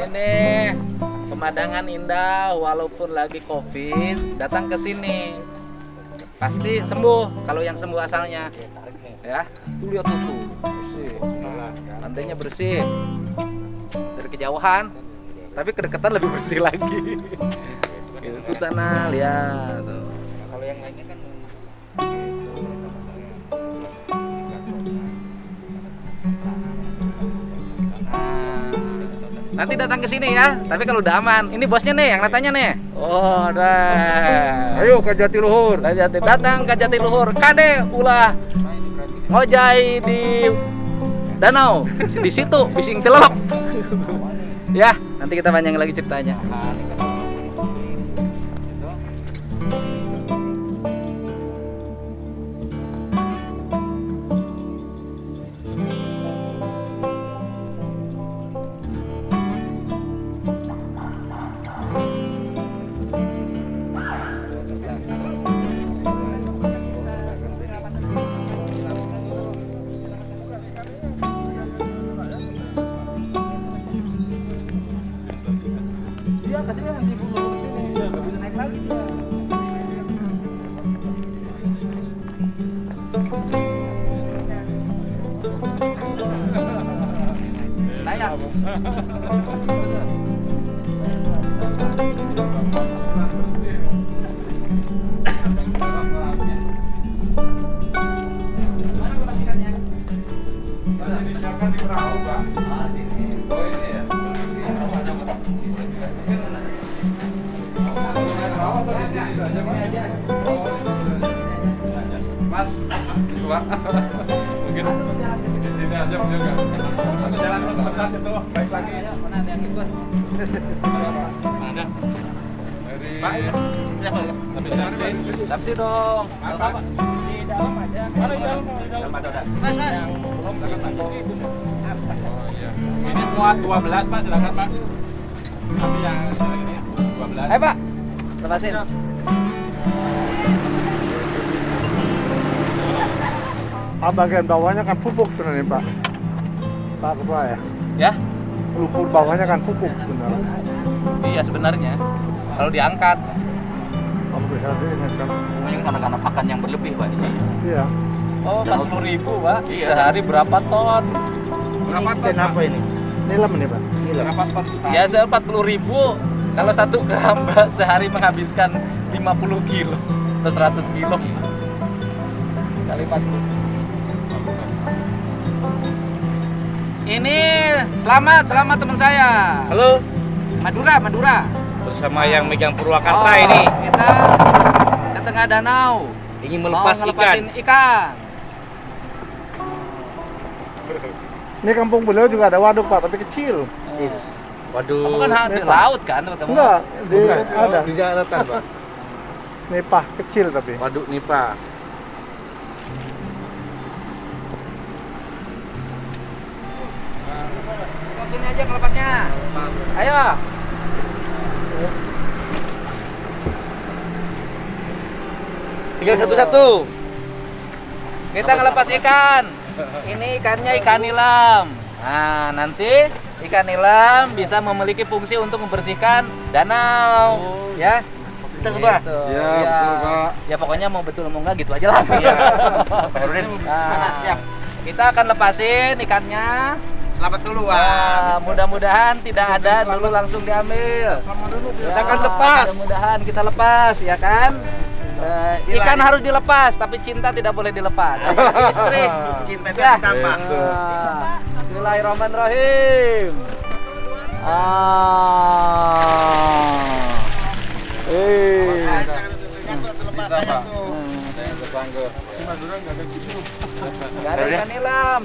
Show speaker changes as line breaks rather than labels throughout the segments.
Ini nih pemandangan indah walaupun lagi COVID, datang ke sini pasti sembuh kalau yang sembuh asalnya. Ya, tuh lihat tuh, bersih. Lantainya bersih dari kejauhan, tapi kedekatan lebih bersih lagi. Itu sana lihat tuh.
Kalau yang lainnya kan
nanti datang ke sini ya, tapi kalau udah aman. Ini bosnya nih yang natanya nih. Oh, dah.
ayo ke Jatiluhur.
Datang ke Jatiluhur. Kade ulah ngojai di danau. Di situ bising telep. Ya, nanti kita panjang lagi ceritanya. Dia katanya nanti dulu ke sini, bisa naik lagi dia. Saya. Mana kelas ikannya?
Saya disiapkan di perahu, Pak.
Ah, sini.
Oh, ini ya. Mas, keluar. Mungkin di sini aja juga. Aku jalan sebentar situ, baik lagi.
Ayo, mana ada yang ikut?
Ada. Dari
Pak,
habis nanti.
Sapsi dong.
Apa? Di dalam aja. Kalau di dalam ada.
Mas, mas.
Oh iya. Ini muat 12, Pak, silakan, Pak. Tapi yang ini 12.
Ayo, Pak. Lepasin.
Bagian bawahnya kan pupuk sebenarnya Pak. Pak Ketua ya.
Ya?
Lumpur bawahnya kan pupuk sebenarnya.
Iya sebenarnya. Kalau diangkat.
Kalau bisa ini kan.
Mungkin karena pakan yang berlebih, Pak.
Iya.
Oh, 40.000, Pak.
Iya.
Sehari berapa ton?
Berapa ton, Pak?
apa ini? Nilam nih Pak.
Berapa ton?
Biasa 40.000. Kalau 1 keramba sehari menghabiskan 50 kilo atau 100 kilo. Kali 40. Ini selamat teman saya.
Halo.
Madura.
Bersama yang megang Purwakarta ini.
Kita ke tengah danau.
Ingin
Mau
melepas ikan.
ngelepasin ikan.
Ini kampung beliau juga ada waduk Pak, tapi kecil.
Waduh.
Kamu kan di
Nepah.
laut kan? Kamu?
Enggak, di ada.
Di daratan, Pak.
Nipah kecil tapi.
Waduk Nipah.
Sini aja kelepasnya. Ayo.
Tinggal satu-satu.
Kita ngelepas ikan. Ini ikannya ikan nilam. Nah, nanti ikan nilam bisa memiliki fungsi untuk membersihkan danau. Ya.
Betul, Pak.
Gitu.
Ya, betul, Pak.
Ya pokoknya mau betul mau enggak gitu aja lah. Iya.
Pak Herudin.
Nah, siap. Kita akan lepasin ikannya.
Selamat dulu
Wah, mudah-mudahan tidak ada dulu langsung diambil.
Kita akan lepas.
Mudah-mudahan kita lepas, ya kan? Ikan harus dilepas, tapi cinta tidak boleh dilepas. Istri,
Cinta
itu harus
ditambah.
Bismillahirrahmanirrahim. Gak ada ikan nilam.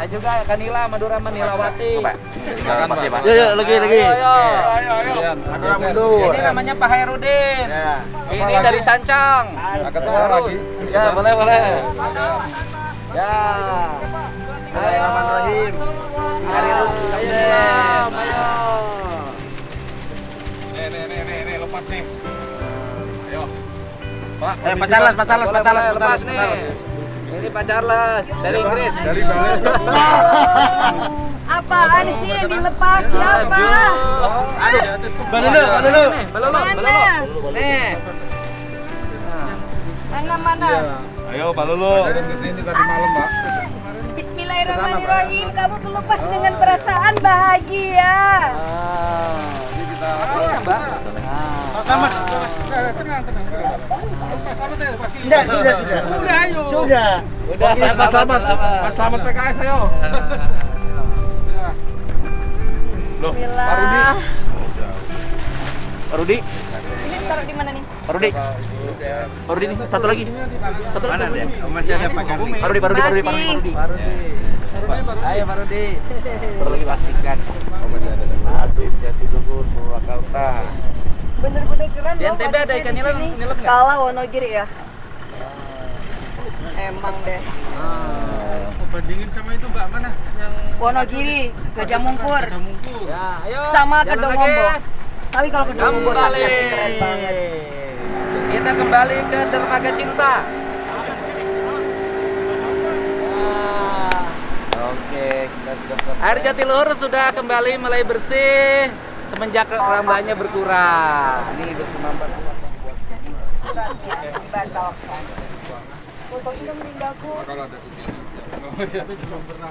Ada juga ikan nilam, Madura Manilawati.
Tinggal lepas ya, Pak.
lagi.
Ayo.
Madura mundur.
Ini namanya Pak Herudin.
Ya.
Ini dari Sancang.
Ketemu lagi.
Ya, boleh. Ya. Ayo.
Bismillahirrahmanirrahim.
Ayo.
Nih, lepas nih. Ayo. Pak,
Pak Charles, lepas nih. Ini Pak Charles dari Inggris.
dari Bali.
apaan sih yang dilepas siapa?
Aduh.
Balolo.
Mana?
Nih.
Mana?
Ayo Balolo.
Kesini tadi malam, Mbak.
Bismillahirrahmanirrahim. Kamu terlepas dengan perasaan bahagia.
Mbak.
Tenang.
Enggak, sudah.
Udah, ayo.
Sudah.
Udah,
Mas Selamat PKS, ayo.
Loh,
Bismillah.
Pak Rudi.
Ini taruh di mana nih?
Pak Rudi. Pak Rudi nih, satu lagi.
Mana dia? Masih ada Pak Karli.
Pak Rudi.
Masih.
Ayo Pak Rudi.
Satu lagi pastikan. Nasib Jatiluhur Purwakarta.
Bener-bener keren
Di
loh.
NTB ada ikan nyelam nggak?
Kalah Wonogiri ya. Emang deh.
Bandingin sama itu, Mbak, mana? Yang
Wonogiri, Gajah Mungkur,
Ya, ayo.
sama
Jalan
Kedongombo.
lagi.
Tapi kalau Kedongombo
Kembali.
keren banget.
Kita kembali ke Dermaga Cinta. Oke, air Jatiluhur sudah kembali mulai bersih semenjak kerambahnya berkurang. Ini udah kemampuan.
Dibatalkan. Foto sudah meninggalku.
kalau ada kucing. Oh, iya, itu belum pernah.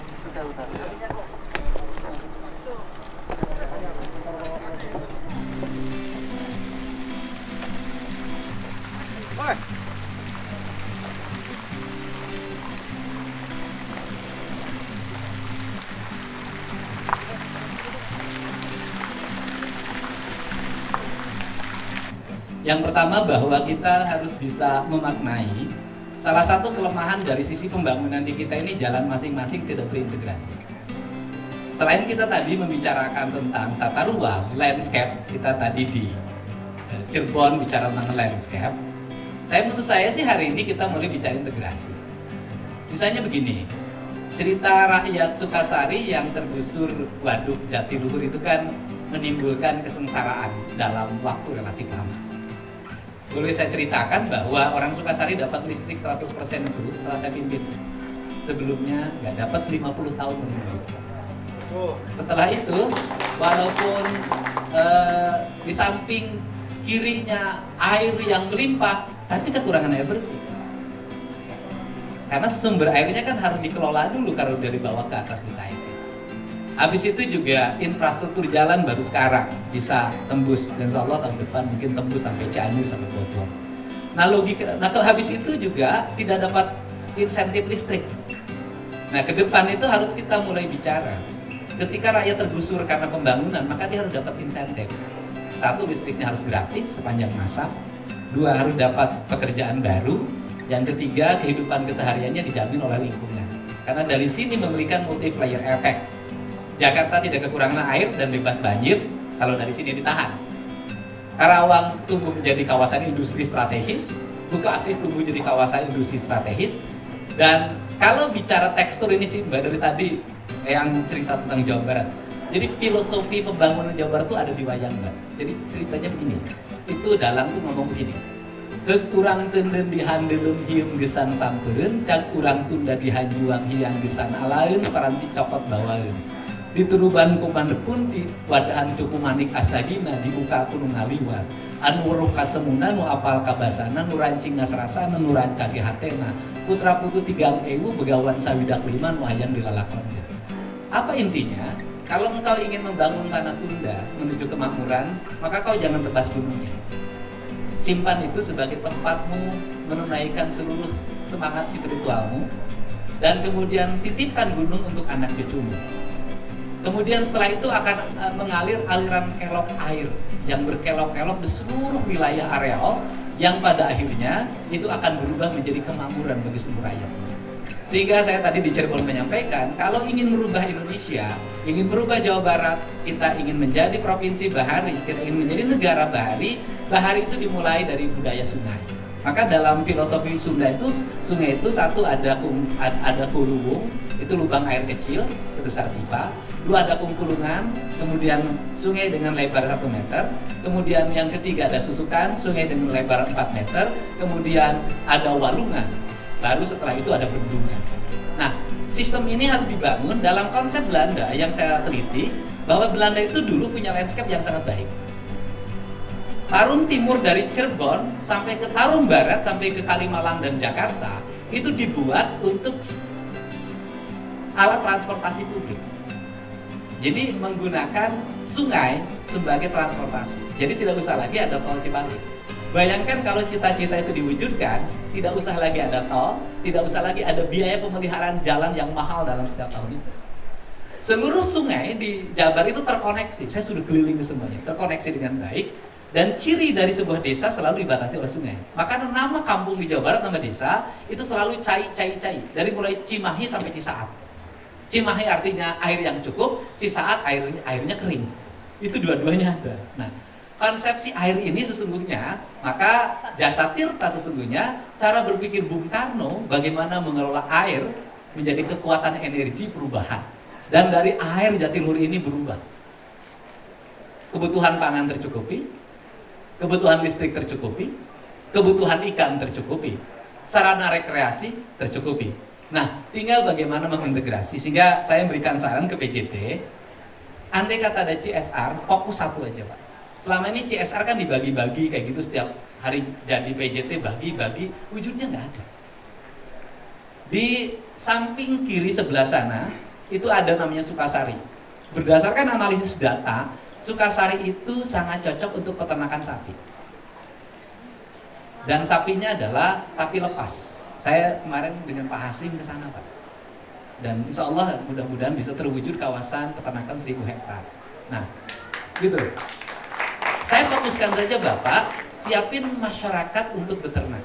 Yang pertama bahwa kita harus bisa memaknai salah satu kelemahan dari sisi pembangunan di kita ini jalan masing-masing tidak berintegrasi. Selain kita tadi membicarakan tentang tata ruang, landscape, kita tadi di Cirebon bicara tentang landscape. Menurut saya sih hari ini kita mulai bicara integrasi. Misalnya begini, cerita rakyat Sukasari yang tergusur waduk Jatiluhur itu kan menimbulkan kesengsaraan dalam waktu relatif lama. Boleh saya ceritakan bahwa orang Sukasari dapat listrik 100% dulu setelah saya pimpin. Sebelumnya nggak dapat 50 tahun menunggu. Setelah itu, walaupun di samping kirinya air yang melimpah, tapi kekurangan air bersih. Karena sumber airnya kan harus dikelola dulu kalau dari bawah ke atas di KIP. Habis itu juga infrastruktur jalan baru sekarang bisa tembus, dan insya Allah tahun depan mungkin tembus sampai Cianjur sampai Bogor. Nah kalau habis itu juga tidak dapat insentif listrik. Nah ke depan itu harus kita mulai bicara. Ketika rakyat tergusur karena pembangunan, maka dia harus dapat insentif. Satu, listriknya harus gratis sepanjang masa. Dua, harus dapat pekerjaan baru. Yang ketiga, kehidupan kesehariannya dijamin oleh lingkungan. Karena dari sini memberikan multiplier effect. Jakarta tidak kekurangan air dan bebas banjir kalau dari sini ditahan. Karawang tumbuh menjadi kawasan industri strategis, Bekasi tumbuh menjadi kawasan industri strategis. Dan kalau bicara tekstur ini sih Mbak dari tadi yang cerita tentang Jawa Barat. Jadi filosofi pembangunan Jawa Barat itu ada di wayang Mbak. Jadi ceritanya begini. Itu dalang tuh ngomong begini. Kekurang tenden dihandelun hiung gesan sampeun, cak kurang tunda dihanjuang hiang gesan alaeun paranti cokot bawaeun. Dituruban kumandepun di wadahan cupu manik astagina dibuka kunung ngaliwat. Anu weruh kasemuna nu apal kabasana nu rancing ngasrasana nu rancage hatena. Putra putu 3.000 begawan sawidak 5 nu hayang dilalakon. Apa intinya? Kalau engkau ingin membangun tanah Sunda menuju kemakmuran, maka kau jangan tebas gunungnya. Simpan itu sebagai tempatmu menunaikan seluruh semangat spiritualmu, dan kemudian titipkan gunung untuk anak cucumu. Kemudian setelah itu akan mengalir aliran kelok air yang berkelok-kelok di seluruh wilayah areal, yang pada akhirnya itu akan berubah menjadi kemakmuran bagi seluruh rakyat. Sehingga saya tadi di Cirebon menyampaikan, kalau ingin merubah Indonesia, ingin merubah Jawa Barat, kita ingin menjadi provinsi bahari, kita ingin menjadi negara bahari, bahari itu dimulai dari budaya sungai. Maka dalam filosofi Sunda itu, sungai itu satu ada kuluwung, itu lubang air kecil sebesar pipa. Dua, ada kungkulungan, kemudian sungai dengan lebar 1 meter. Kemudian yang ketiga ada susukan, sungai dengan lebar 4 meter. Kemudian ada walungan. Baru setelah itu ada bendungan. Nah, sistem ini harus dibangun dalam konsep Belanda yang saya teliti, bahwa Belanda itu dulu punya landscape yang sangat baik. Tarum timur dari Cirebon sampai ke Tarum barat, sampai ke Kalimalang dan Jakarta, itu dibuat untuk alat transportasi publik. Jadi menggunakan sungai sebagai transportasi. Jadi tidak usah lagi ada tol Cipali. Bayangkan kalau cita-cita itu diwujudkan, tidak usah lagi ada tol, tidak usah lagi ada biaya pemeliharaan jalan yang mahal dalam setiap tahun itu. Seluruh sungai di Jabar itu terkoneksi. Saya sudah keliling ke semuanya, terkoneksi dengan baik. Dan ciri dari sebuah desa selalu dibatasi oleh sungai. Maka nama kampung di Jawa Barat, nama desa itu selalu cai. Dari mulai Cimahi sampai Cisaat. Cimahi artinya air yang cukup, Cisaat airnya kering. Itu dua-duanya ada. Nah, konsepsi air ini sesungguhnya, maka Jasa Tirta sesungguhnya cara berpikir Bung Karno bagaimana mengelola air menjadi kekuatan energi perubahan. Dan dari air Jatiluhur ini berubah. Kebutuhan pangan tercukupi, kebutuhan listrik tercukupi, kebutuhan ikan tercukupi, sarana rekreasi tercukupi. Nah, tinggal bagaimana mengintegrasi. Sehingga saya memberikan saran ke PJT, andai kata ada CSR, fokus satu aja Pak. Selama ini CSR kan dibagi-bagi kayak gitu, setiap hari jadi PJT bagi-bagi, wujudnya nggak ada. Di samping kiri sebelah sana, itu ada namanya Sukasari. Berdasarkan analisis data, Sukasari itu sangat cocok untuk peternakan sapi. Dan sapinya adalah sapi lepas. Saya kemarin dengan Pak Hasim ke sana Pak. Dan insya Allah mudah-mudahan bisa terwujud kawasan peternakan 1000 hektar. Nah, gitu. Saya fokuskan saja Bapak, siapin masyarakat untuk beternak.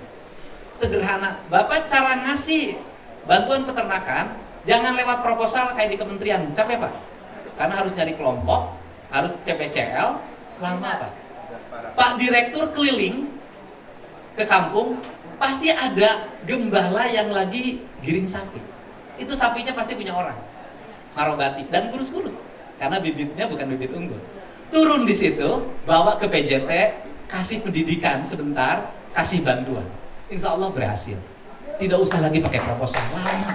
Sederhana, Bapak cara ngasih bantuan peternakan, jangan lewat proposal kayak di kementerian, capek Pak. Karena harus nyari kelompok, harus CPCL, lama Pak. Pak Direktur keliling ke kampung, pasti ada gembala yang lagi giring sapi. Itu sapinya pasti punya orang, marobati dan kurus-kurus, karena bibitnya bukan bibit unggul. Turun di situ, bawa ke PJT, kasih pendidikan sebentar, kasih bantuan. Insya Allah berhasil. Tidak usah lagi pakai proposal lama.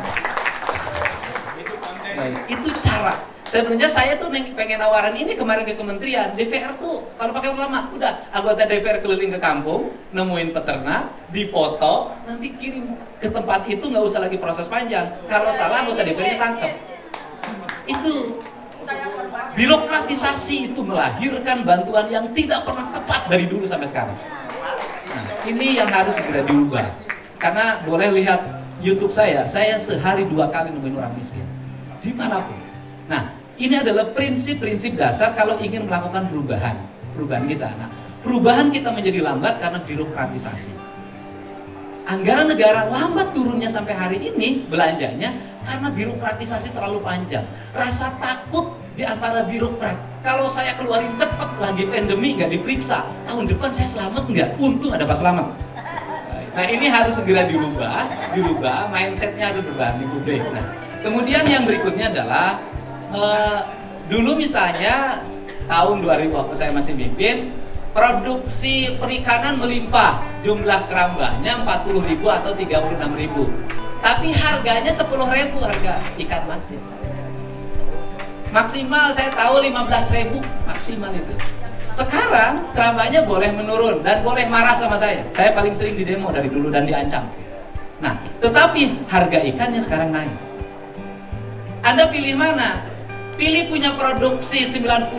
Itu cara. Sebenarnya saya tuh pengen nawaran ini kemarin ke kementerian, DPR tuh kalau pakai lama, udah anggota DPR keliling ke kampung, nemuin peternak, dipoto, nanti kirim ke tempat itu, nggak usah lagi proses panjang. Kalau salah anggota DPR ditangkap. Itu birokratisasi itu melahirkan bantuan yang tidak pernah tepat dari dulu sampai sekarang. Nah, ini yang harus segera diubah. Karena boleh lihat YouTube saya sehari 2 kali nemuin orang miskin dimanapun. Nah, ini adalah prinsip-prinsip dasar kalau ingin melakukan perubahan kita. Nah, perubahan kita menjadi lambat karena birokratisasi. Anggaran negara lambat turunnya sampai hari ini belanjanya karena birokratisasi terlalu panjang. Rasa takut di antara birokrat. Kalau saya keluarin cepat lagi pandemi nggak diperiksa, tahun depan saya selamat nggak? Untung ada Pak Selamat. Nah, ini harus segera dirubah, mindsetnya harus berubah di publik. Nah, kemudian yang berikutnya adalah dulu misalnya tahun 2000 waktu saya masih mimpin, produksi perikanan melimpah, jumlah kerambahnya 40.000 atau 36.000, tapi harganya 10.000 harga ikan masnya. Maksimal saya tahu 15.000 maksimal itu. Sekarang kerambahnya boleh menurun dan boleh marah sama saya paling sering di demo dari dulu dan diancam. Nah, tetapi harga ikannya sekarang naik. Anda pilih mana? Pilih punya produksi 90.000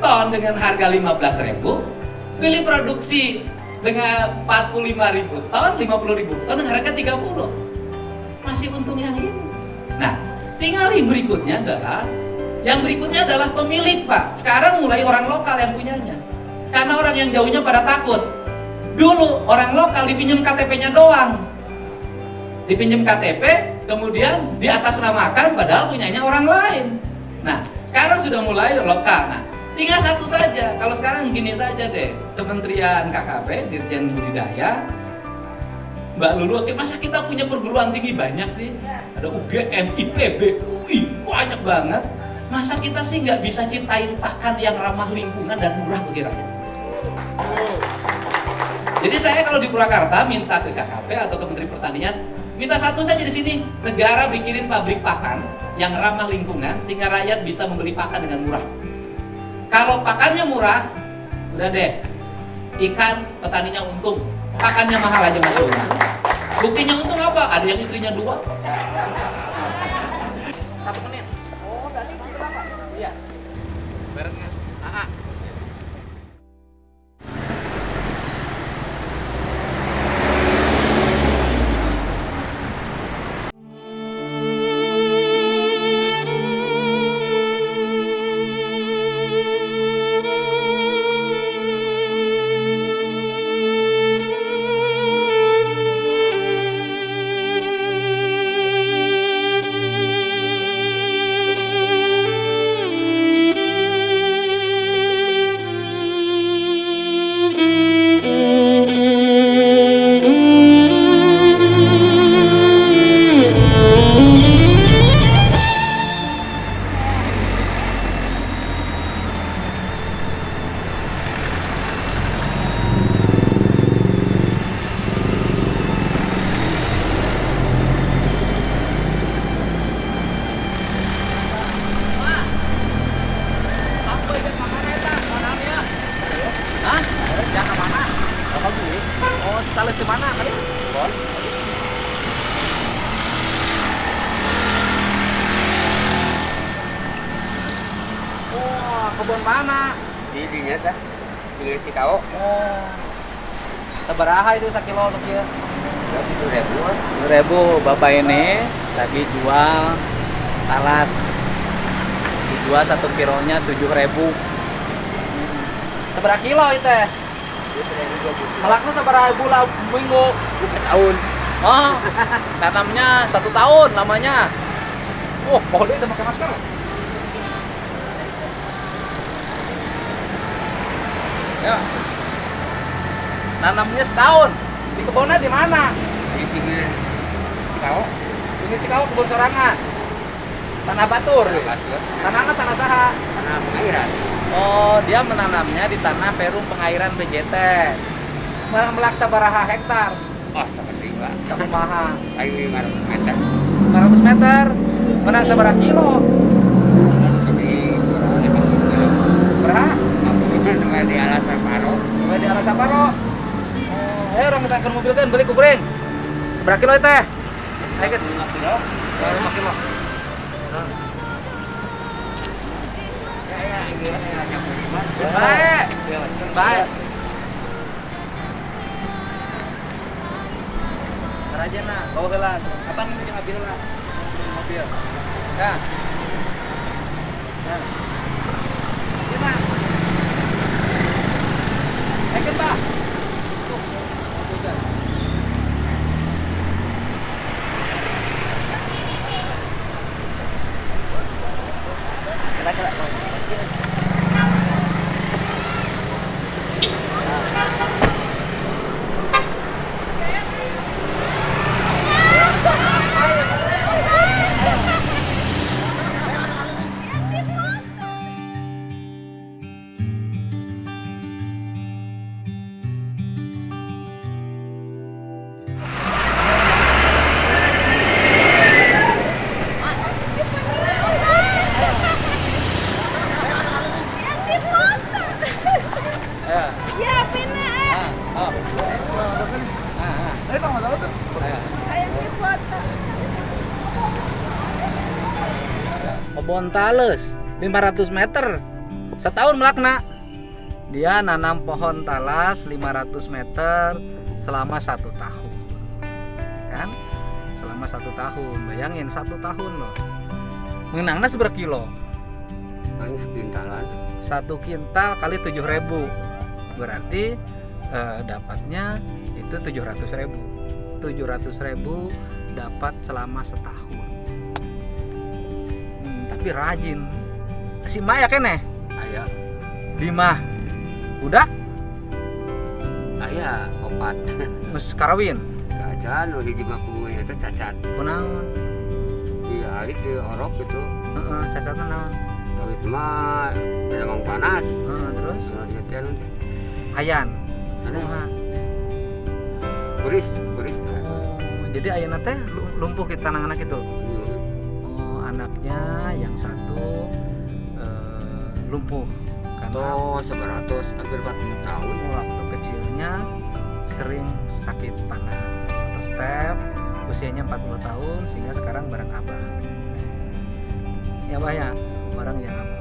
ton dengan harga 15.000, pilih produksi dengan 45.000 ton, 50.000 ton dengan harga 30. Masih untung yang ini. Nah, tinggal yang berikutnya adalah pemilik Pak. Sekarang mulai orang lokal yang punyanya. Karena orang yang jauhnya pada takut. Dulu orang lokal dipinjam KTP-nya doang. Dipinjam KTP, kemudian diatasnamakan padahal punyanya orang lain. Nah, sekarang sudah mulai lokal. Nah, tinggal satu saja. Kalau sekarang gini saja deh, Kementerian KKP, Dirjen Budidaya, Mbak Lulu, oke, masa kita punya perguruan tinggi banyak sih? Ada UGM, IPB, UI, banyak banget. Masa kita sih nggak bisa ciptain pakan yang ramah lingkungan dan murah bagi rakyat? Jadi saya kalau di Purwakarta minta ke KKP atau Kementerian Pertanian, Minta satu saja di sini, negara bikinin pabrik pakan yang ramah lingkungan sehingga rakyat bisa membeli pakan dengan murah. Kalau pakannya murah, udah deh, ikan petaninya untung, pakannya mahal aja masih untung. Buktinya untung apa? Ada yang istrinya 2. 1 menit.
Oh, berarti sebelah Pak.
Iya. Barengan. Hah? Jangan mana? Apa gue? Oh, salah ke mana kali? Bon. Wah, kebun mana?
Di dinya tah. Di Cikao.
Oh. Sabaraha itu sakilo nu kieu?
7.000.
2.000. Bapak ini lagi jual talas. Dijual 1 kilonya 7.000. Seberapa kilo itu teh? Malaknya seberapa bulan minggu?
Setahun.
Oh, tanamnya 1 tahun lamanya. Oh, boleh itu pakai masker. Ya. Nanamnya setahun. Di kebunnya di mana?
Di pinggir Cikao.
Ini Cikau kebun sorangan. Tanah batur.
Batur.
Tanahnya tanah saha.
Karena pengairan.
Oh, dia menanamnya di tanah perum pengairan BJT. Melak sabaraha hektar.
Oh, seperti lah.
Kumaha?
Ayo 500 meter.
500 meter. Menang sabaraha kilo?
Jadi 50 kilo.
Berapa?
Cuma di alas Saparo.
Di arah Saparo. Oh, ayo orang kita ke mobil kan beli kukuring. Berapa kilo itu? Ayo kan?
5 kilo.
5 kilo.
Ya, ini yang kelima.
Baik. Baik. Aja nah, bawa gelas. Apa nih yang ambil lah? Mobil. Ya. Ya. Kita. Ayo Pak. Tuh. Udah.
Ya, benar. Ayam dipoto.
Kebon talas 500 meter. Setahun melakna. Dia nanam pohon talas 500 meter selama 1 tahun. Kan? Selama 1 tahun. Bayangin 1 tahun loh. Menangnya seberapa kilo?
Paling sekintalan.
1 kintal kali 7.000. Berarti dapatnya itu 700.000. 700.000 dapat selama setahun. Tapi rajin. Si Maya kene?
Aya.
5 budak
Aya 4.
mus karawin.
Cacan nu hiji mah kubunya teh cacat.
Kunaon?
Iya, itu orok itu.
Heeh, cacatna naon?
Kalau itu mah memang panas.
Heeh, terus
Kalau dia teh anu teh.
ayan.
Sanes.
Kumaha?
Kuris.
Oh jadi ayeuna teh lumpuh kita anak-anak itu.
Hmm.
Oh, anaknya yang satu lumpuh karena
Atau 100 hampir 40 tahun.
waktu kecilnya sering sakit panas atau step, usianya 40 tahun sehingga sekarang barang abah. Ya bah ya, barang yang abah.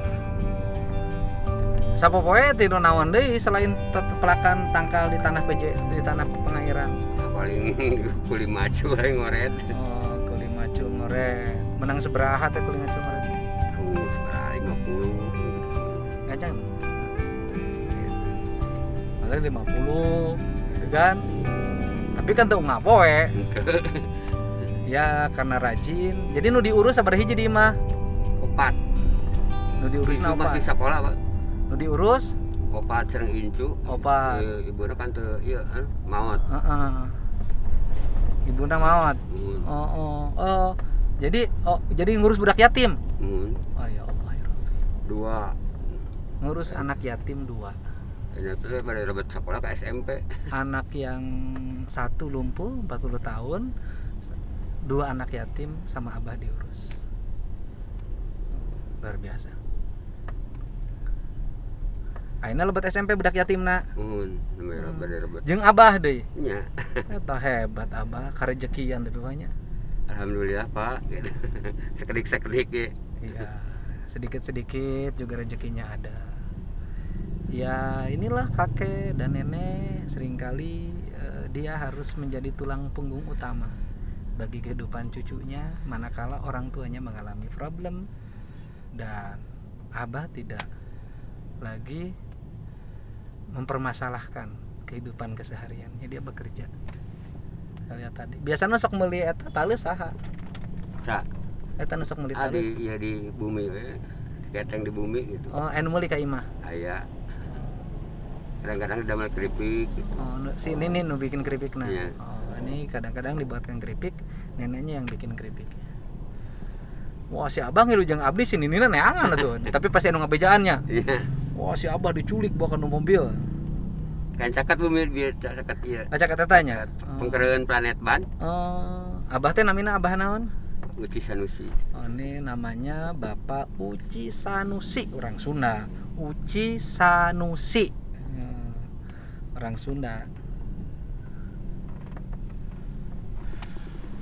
Sapopoe tinu naon deui selain pelakan tangkal di tanah di tanah pengairan.
Paling kuli maju paling ngoret.
Oh, kuli macu ngoret. Menang seberaha teh kuli macu ngoret.
Seberapa 50.
Ngacang. Ada 50 gitu kan. Tapi kan teu ngapoe. Ya karena rajin. Jadi nu diurus sabar hiji di imah.
4.
Nu diurus
Incu
na
masih
opat.
sekolah, Pak.
Nu diurus
4 sareng incu.
opat.
Ibunya kan teu ieu maot.
Heeh. Ibuna maot.
Mun.
Oh. Jadi ngurus budak yatim.
Mun.
Oh ya Allah ya Rabbi.
2.
Ngurus anak yatim 2.
Ini tuh pada rebet sekolah ke SMP.
Anak yang satu lumpuh 40 tahun. 2 anak yatim sama abah diurus. Luar biasa. Aina lebet SMP budak yatimna.
Mun, namanya rebet.
Jeung abah deui.
Nya.
Eta hebat abah, karejekian tapi banyak.
Alhamdulillah, Pak. Gitu. Sekedik-sekedik ya.
Iya, sedikit-sedikit juga rezekinya ada. Ya inilah kakek dan nenek seringkali dia harus menjadi tulang punggung utama bagi kehidupan cucunya manakala orang tuanya mengalami problem dan abah tidak lagi mempermasalahkan kehidupan kesehariannya, dia bekerja. Kita lihat tadi biasanya sok meuli eta tali saha
Sa,
eta nu sok meuli
di
tali
ya di bumi we. Keteng di bumi gitu.
oh anu meuli ka imah.
Aya. Kadang-kadang damel keripik gitu.
Oh, si ini nu bikin keripik nah.
Iya.
Oh, ini kadang-kadang dibuatkan keripik, neneknya yang bikin keripik. Wah, si abah ngilu jeung abdi si ninina neangan atuh. Tapi pasti anu ngabejaannya.
Iya.
Wah, si abah diculik bawa ke mobil.
Kan cakat bumi biar cakat ieu.
Acak tetanya.
Pengkereun planet ban.
Oh, abah teh namina abah naon?
Uci Sanusi.
Oh, ini namanya Bapak Uci Sanusi, orang Sunda. Uci Sanusi. Orang Sunda.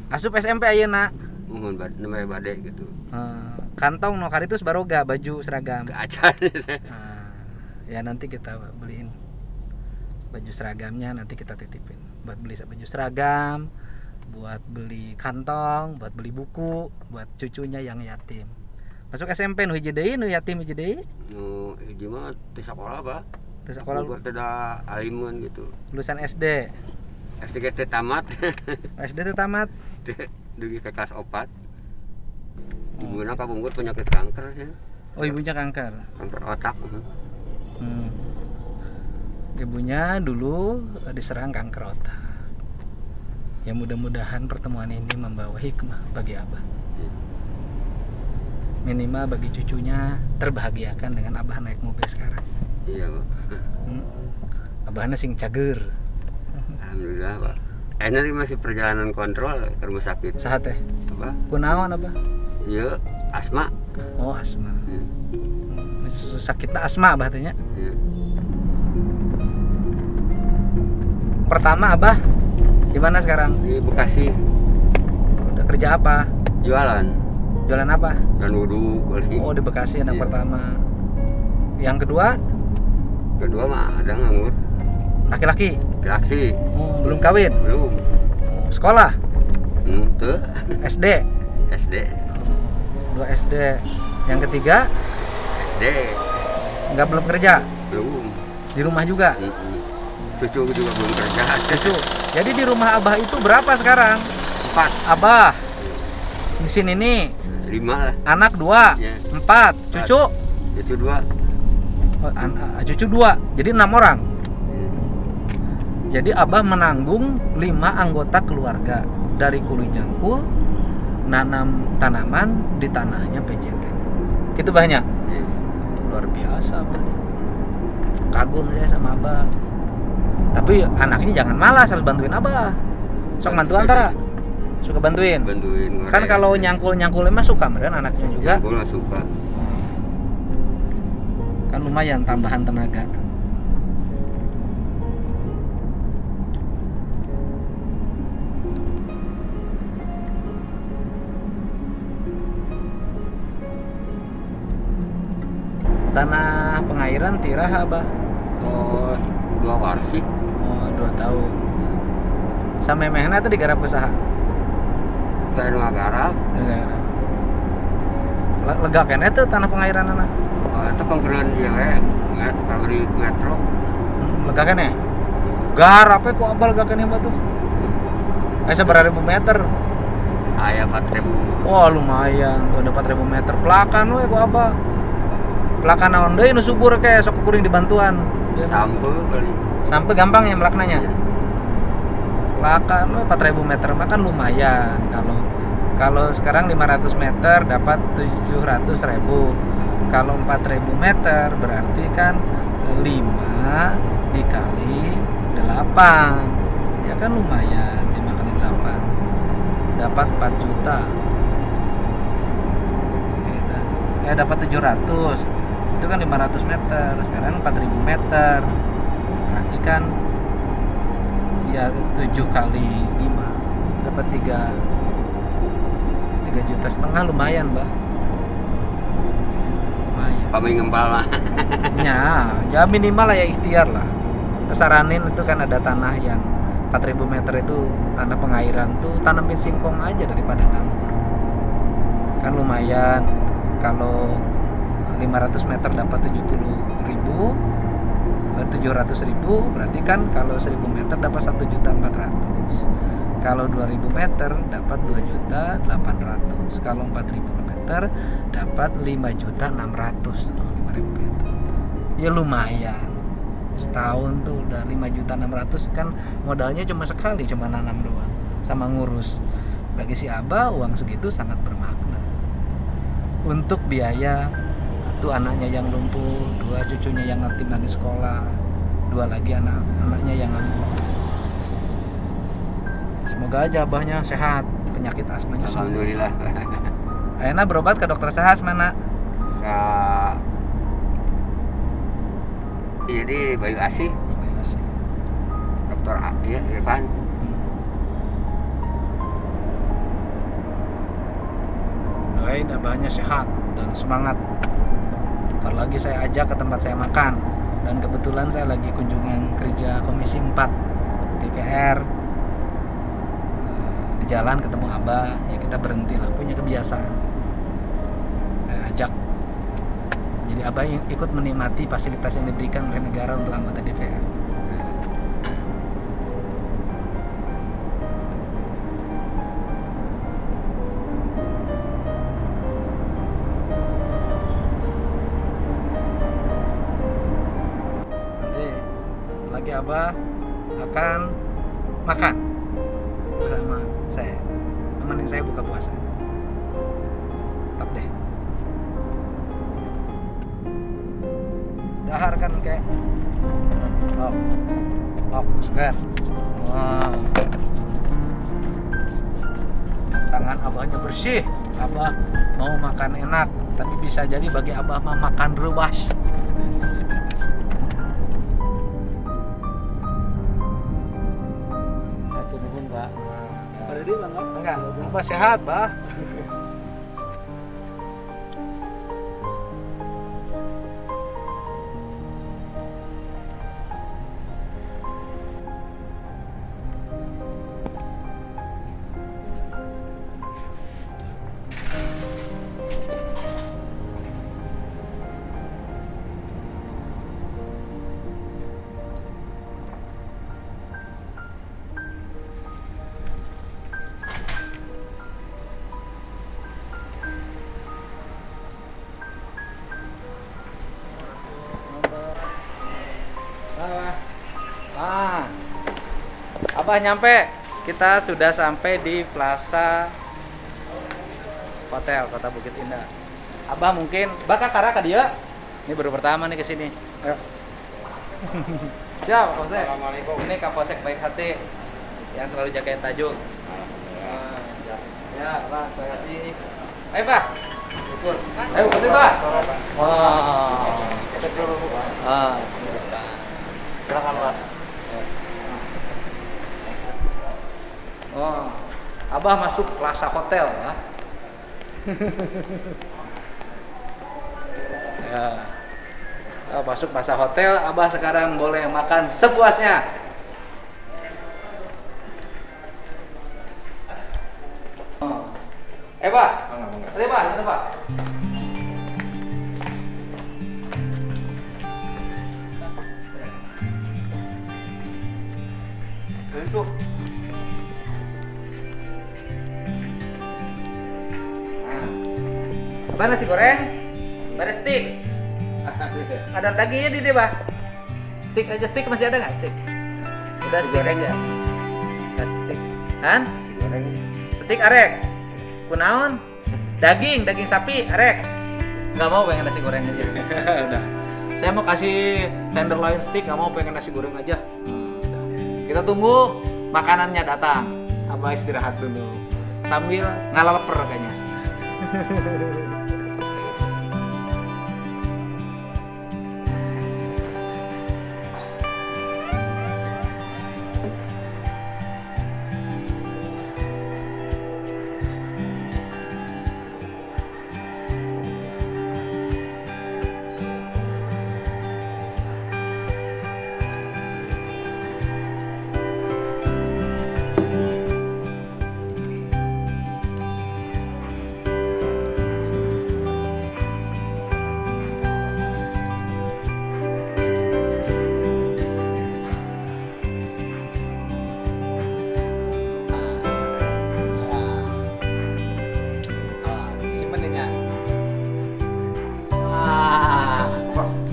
Asup SMP ayeuna.
Mohon namanya bade gitu.
Kantong no karitus baroga baju seragam.
Keacan.
Ya nanti kita beliin baju seragamnya, nanti kita titipin buat beli baju seragam, buat beli kantong, buat beli buku, buat cucunya yang yatim. Masuk SMP nu hiji deui, nu yatim hiji deui.
Nu hiji mah di sekolah, Pak.
Di sekolah
Buat ada alimun gitu.
lulusan SD.
SD teh tamat.
SD teh tamat.
Dugi ke kelas 4. Ibunya kabungkut penyakit kanker ya.
Oh, ibunya kanker.
Kanker otak.
Ibunya dulu diserang kanker otak. Ya mudah-mudahan pertemuan ini membawa hikmah bagi abah. Minimal bagi cucunya terbahagiakan dengan abah naik mobil sekarang.
Iya, Pak.
Abahna sing cager.
Alhamdulillah, Pak. Ini masih perjalanan kontrol ke rumah sakit.
Saha teh?
Apa?
Kunaon abah?
Iya, asma.
Oh, asma.
Iya.
Sakitna asma abah teh nya.
Iya.
Pertama abah di mana sekarang?
Di Bekasi
Udah kerja apa?
jualan
Jualan apa?
dan wudhu.
Oh, di Bekasi anak
Iya.
pertama. Yang kedua
Kedua mah ada nganggur.
laki-laki.
Laki
Oh, belum kawin.
belum.
Oh, sekolah
Tuh
SD.
SD.
2 SD. Yang ketiga
SD
belum kerja.
belum.
Di rumah juga.
Cucu juga belum kerja.
Cucu. Jadi di rumah abah itu berapa sekarang?
4.
Abah. Di sini nih
5 lah.
anak 2,
Iya.
4, cucu.
Cucu 2.
Oh, cucu 2. Jadi 6 orang. Jadi abah menanggung 5 anggota keluarga dari kuli jangkul, nanam tanaman di tanahnya PJT. Gitu banyak. Luar biasa abah. Kagum saya sama abah. Tapi anaknya jangan malas, harus bantuin abah. Sok bantu antara. Suka bantuin.
Bantuin.
Kan kalau nyangkul-nyangkul mah suka meren anaknya juga.
Nyangkul lah suka.
Kan lumayan tambahan tenaga. Tanah pengairan tirah abah.
Oh, 2 warsik.
Oh, 2 tahun. Sampai mehna itu digarap usaha.
Teh nu garap.
Negara. Lega kene tuh tanah pengairan anak.
Oh, itu penggeran ieu we, pabrik metro.
Lega kene. Garapnya kok abal lega kene mah tuh. Seberapa ribu meter?
Aya 4.000.
Wah, lumayan tuh ada 4.000 meter. Pelakan we kok abal. Pelakan naon deui nu subur ke sok kuring dibantuan.
Sampai kali.
Sampai gampang ya melaknanya. Pelakan we 4.000 meter mah kan lumayan. Kalau sekarang 500 meter dapat 700.000. Kalau 4.000 meter berarti kan 5 dikali 8. Ya kan lumayan 5 kali 8. Dapat 4 juta. Gitu. Ya dapat 700. Itu kan 500 meter. Sekarang 4.000 meter. Berarti kan ya 7 kali 5 dapat 3,5 juta lumayan, Mbak. Lumayan.
Kami ngempal lah.
Ya minimal lah ya ikhtiar lah. Kesaranin itu kan ada tanah yang 4.000 meter itu tanah pengairan tuh tanamin singkong aja daripada nganggur. Kan lumayan. Kalau 500 meter dapat 70.000, 700.000, berarti kan kalau 1.000 meter dapat 1.400.000. Kalau 2.000 meter dapat 2.800.000. Kalau 4.000 meter dapat 5.600.000. 5.000 meter. Ya lumayan. Setahun tuh udah 5.600.000 kan modalnya cuma sekali, cuma nanam doang sama ngurus. Bagi si Abah uang segitu sangat bermakna. Untuk biaya satu anaknya yang lumpuh, 2 cucunya yang yatim di sekolah, 2 lagi anaknya yang nganggur. Semoga aja abahnya sehat, penyakit asmanya sembuh.
Alhamdulillah.
Ayeuna berobat ke dokter Sahas mana?
Iya di Bayu Asih, Dokter iya Irfan.
Doain abahnya sehat dan semangat. Ntar lagi saya ajak ke tempat saya makan. Dan kebetulan saya lagi kunjungan kerja Komisi 4 DPR. Di jalan ketemu abah, ya kita berhenti lah, punya kebiasaan. Saya ajak. Jadi abah ikut menikmati fasilitas yang diberikan oleh negara untuk anggota DPR. Nanti abah akan makan bersama saya, temenin saya buka puasa. Tetap deh. Dahar kan kayak segar. Wow. Tangan abahnya bersih. Abah mau makan enak, tapi bisa jadi bagi abah mah makan rewas. Enggak, abah sehat, bah. Abah nyampe, kita sudah sampai di Plaza Hotel Kota Bukit Indah. Abah mungkin bakal kara ka dia. Ini baru pertama nih kesini. Ayo. Ya, Kapolsek. Ini Kapolsek baik hati yang selalu jagain tajuk. Ya, Pak, terima kasih. Ayo, Pak. Ukur. Ayo, ukur, Pak. Wah.
Kita dulu, Pak.
Ah.
Silakan, Pak.
Oh. Abah masuk Plaza Hotel, ya. Ya. Masuk Plaza Hotel, Abah sekarang boleh makan sepuasnya. Oh. Pak. Ada, Pak, ada, Pak.
Itu.
Apa nasi goreng? Ada steak. Ada dagingnya di dia, Bah. Steak aja, steak masih ada nggak steak? Udah steak aja. Udah steak. Kan?
Nasi goreng.
Steak arek. Kunaon? Daging sapi arek. Nggak mau pengen nasi goreng aja. Udah. Saya mau kasih tenderloin steak, nggak mau pengen nasi goreng aja. Udah. Kita tunggu makanannya datang. Abah istirahat dulu. Sambil ngalaper kayaknya.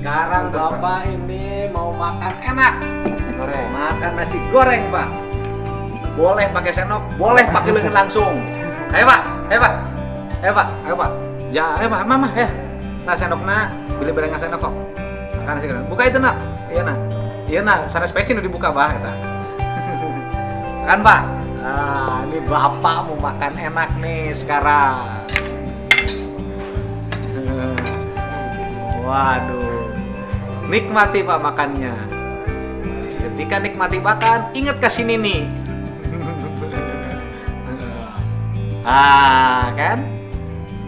Sekarang Bapak ini mau makan enak. Goreng. Makan nasi goreng, Pak. Boleh pakai sendok, boleh pakai lengan langsung. Ayo, Pak. Ayo, Pak. Ayo, Pak. Ayo, Pak. Ya, ayo, Pak. Mama, ya. Nah, sendokna, beli barang sendok kok. Makan nasi goreng. Buka itu, Nak. Iya, Nak. Iya, Nak. Sana speci udah dibuka, Bah, eta. Kan, Pak. Ah, ini Bapak mau makan enak nih sekarang. Waduh, nikmati Pak makannya. Ketika nikmati makan, ingat ke sini nih. Kan?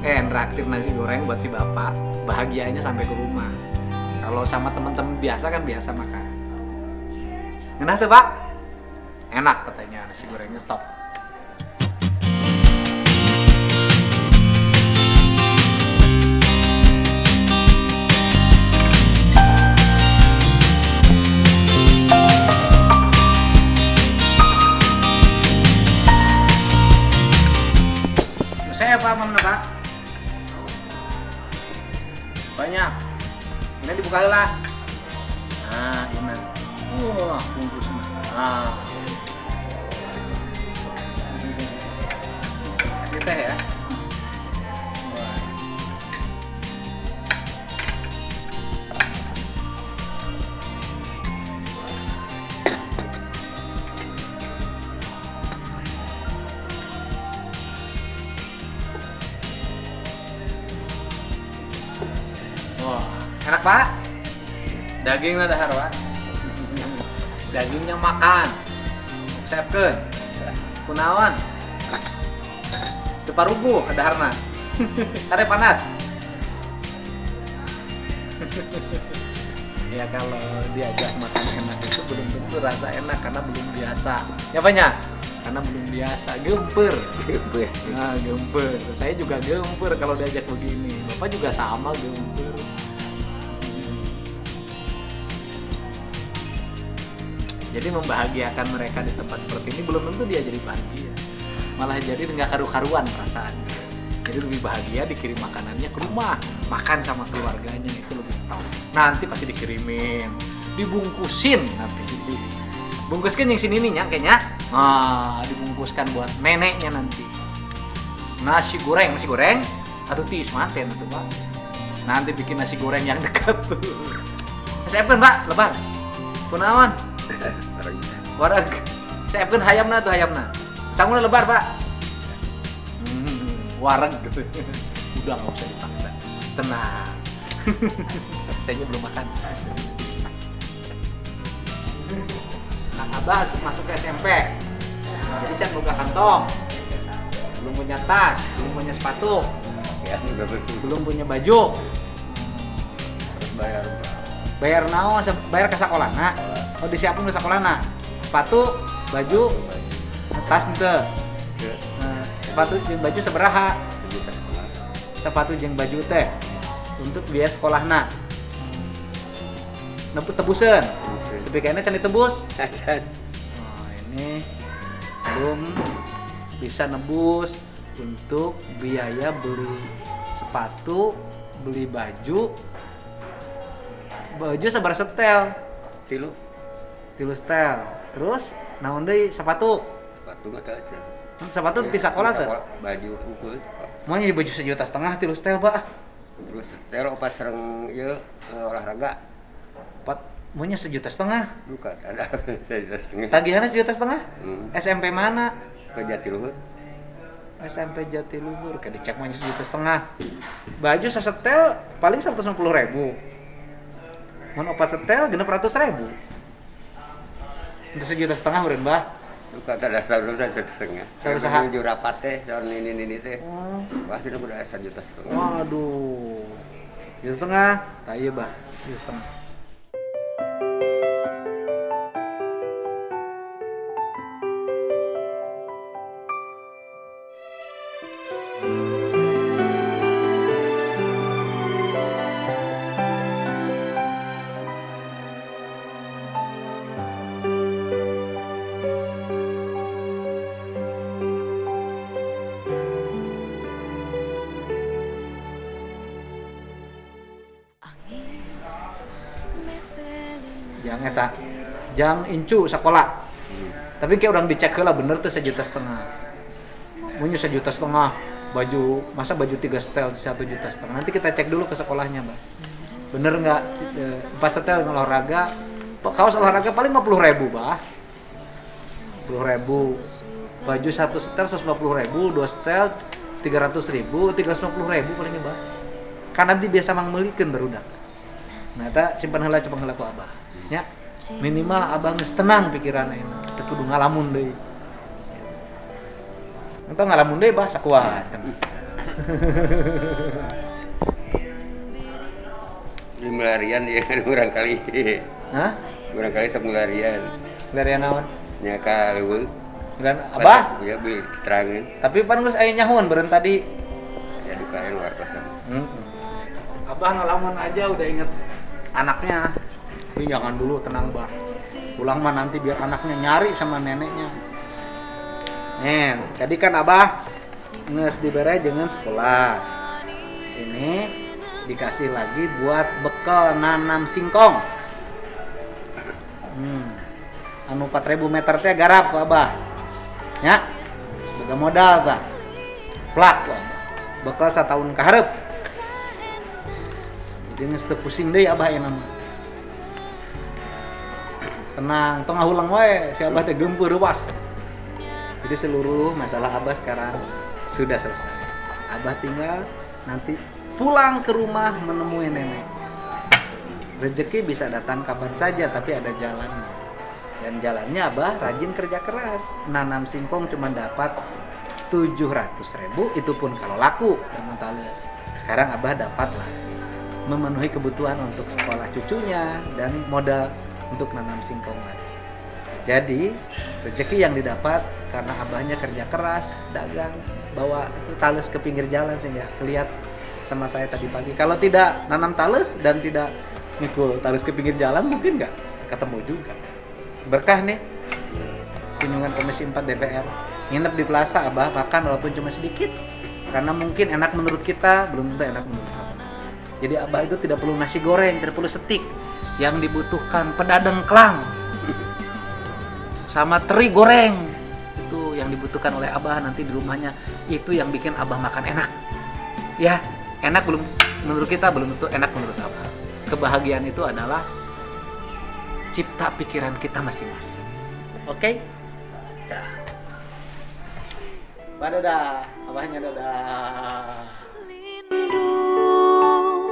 Nraktir nasi goreng buat si Bapak. Bahagianya sampai ke rumah. Kalau sama teman-teman biasa kan biasa makan. Enak tuh, Pak? Enak katanya, nasi gorengnya top. Saya Pak, mana Pak? Banyak. Ini dibuka lah. Nah, ini. Wah, bungkus mah. Nah. Kasih teh ya. Wah, enak Pak. Dagingnya dahar Pak. Dagingnya makan. Siapkeun. Kunaon? Teu paruguh daharna. Kade panas. Ya kalau diajak makan enak itu belum tentu rasa enak karena belum biasa. Ya banyak. Karena belum biasa, gemper. Nah, gemper. Saya juga gemper kalau diajak begini. Bapak juga sama gemper. Jadi membahagiakan mereka di tempat seperti ini belum tentu dia jadi bahagia. Malah jadi nggak karu-karuan perasaannya. Jadi lebih bahagia dikirim makanannya ke rumah, makan sama keluarganya itu lebih top. Nanti pasti dikirimin, dibungkusin nanti. Bungkuskan yang sini nih kayaknya. Nah, dibungkuskan buat neneknya nanti. Nasi goreng atau tis manten tuh Pak. Nanti bikin nasi goreng yang dekat tuh. Siapkan Pak, lebar. Kunaon? Wareg. Siapkan hayamna tuh hayamna. Sanguna lebar Pak. wareng gitu. Udah nggak usah dipaksa, tenang. Saya belum makan. Nah, Abah masuk ke SMP. Jadi can buka kantong. Belum punya tas, belum punya sepatu,
Ya, udah betul.
belum punya baju.
Bayar.
Bayar naon? Bayar ke sekolah. Nah, oh disiapin ke sekolah. Nah, sepatu, baju, tas ente. Nah, sepatu jeung baju sabaraha?
1,5 juta.
Sepatu jeung baju teh untuk biaya sekolahna. Nebus tebusan. Tapi kayaknya can ditebus.
Acan.
Nah, ini belum bisa nebus untuk biaya beli sepatu, beli baju sabar setel,
Tilu.
3 setel. Terus naon deui sepatu?
Sepatu mah teu acan.
Sepatu di sekolah teh.
Baju ukul.
Mau nyi baju 1,5 juta 3 setel, Pak.
Terus setel 4 sareng ieu olahraga.
4 mau nya 1,5 juta.
Bukan ada 1,5 juta.
Tagihannya 1,5 juta. SMP mana?
Ke Jatiluhur.
SMP Jatiluhur. Kayak dicek mah 1,5 juta. Baju sasetel paling 150.000. Mun 4 setel genep 100.000. Untuk 1,5 juta meureun, Bah.
Bukan ada saluran 1,5 juta.
Saur saha?
Menuju rapat teh, saur ini teh.
Oh.
Pasti udah 1,5 juta.
Waduh. 1,5 juta. Tah ieu, Bah. 1,5 juta. Jang eta. Jang incu sekolah. Tapi kayak orang dicek heula bener tuh 1,5 juta. Mun 1,5 juta baju, masa baju 3 setel 1,5 juta. Nanti kita cek dulu ke sekolahnya, Mbak. Bener nggak 4 setel olahraga? Kaos olahraga paling 50.000, Mbak. 50.000. Baju 1 setel 150.000, 2 setel 300.000, 350.000 paling, Mbak. Karena dia biasa mangmeulikeun barudak. Nah, eta simpan heula coba heula ku Abah. Ya, minimal Abah geus tenang pikiranna. Teu kudu ngalamun deui. Entah ngalamun deui Bah sakuat.
Di melarian dia kurang kali.
Hah?
Kurang kali sok melarian.
Larian naon?
Nya ka leuweung.
Dan Abah,
Ya beli keterangan.
tapi pan geus aya nyahuan beureun tadi.
Ya dukain luar kosan.
Abah ngalamun aja udah inget anaknya. Tapi jangan dulu, tenang Bah. Pulang mah nanti biar anaknya nyari sama neneknya. Nih, tadi kan Abah nges dibere dengan sekolah. Ini dikasih lagi buat bekal nanam singkong. Anu 4.000 meter teh garap Abah. Ya, sebagai modal tah. Plak Abah. Bekal 1 tahun kaharep. Jadi geus teu pusing deui Abah ya nama. Tenang, tong ngahulang wae si Abah teh gempeur ruas. Jadi seluruh masalah Abah sekarang sudah selesai. Abah tinggal nanti pulang ke rumah menemui nenek. Rezeki bisa datang kapan saja tapi ada jalannya. Dan jalannya Abah rajin kerja keras. Nanam singkong cuma dapat 700.000, itu pun kalau laku dengan talus. Sekarang Abah dapat lah memenuhi kebutuhan untuk sekolah cucunya dan modal untuk nanam singkong lagi. Jadi rezeki yang didapat karena Abahnya kerja keras, dagang, bawa talus ke pinggir jalan sehingga kelihatan sama saya tadi pagi. Kalau tidak nanam talus dan tidak mikul talus ke pinggir jalan mungkin nggak ketemu juga. Berkah nih kunjungan Komisi 4 DPR. Nginep di plaza Abah makan walaupun cuma sedikit karena mungkin enak menurut kita, belum tentu enak menurut Abah. Jadi Abah itu tidak perlu nasi goreng, tidak perlu steak. Yang dibutuhkan pedadeng klang sama teri goreng. Itu yang dibutuhkan oleh Abah nanti di rumahnya. Itu yang bikin Abah makan enak. Ya, enak belum menurut kita, belum tentu enak menurut Abah. Kebahagiaan itu adalah cipta pikiran kita masing-masing. Oke? Ya. Abah dadah, abahnya dadah.
Lindung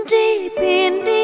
di pinggir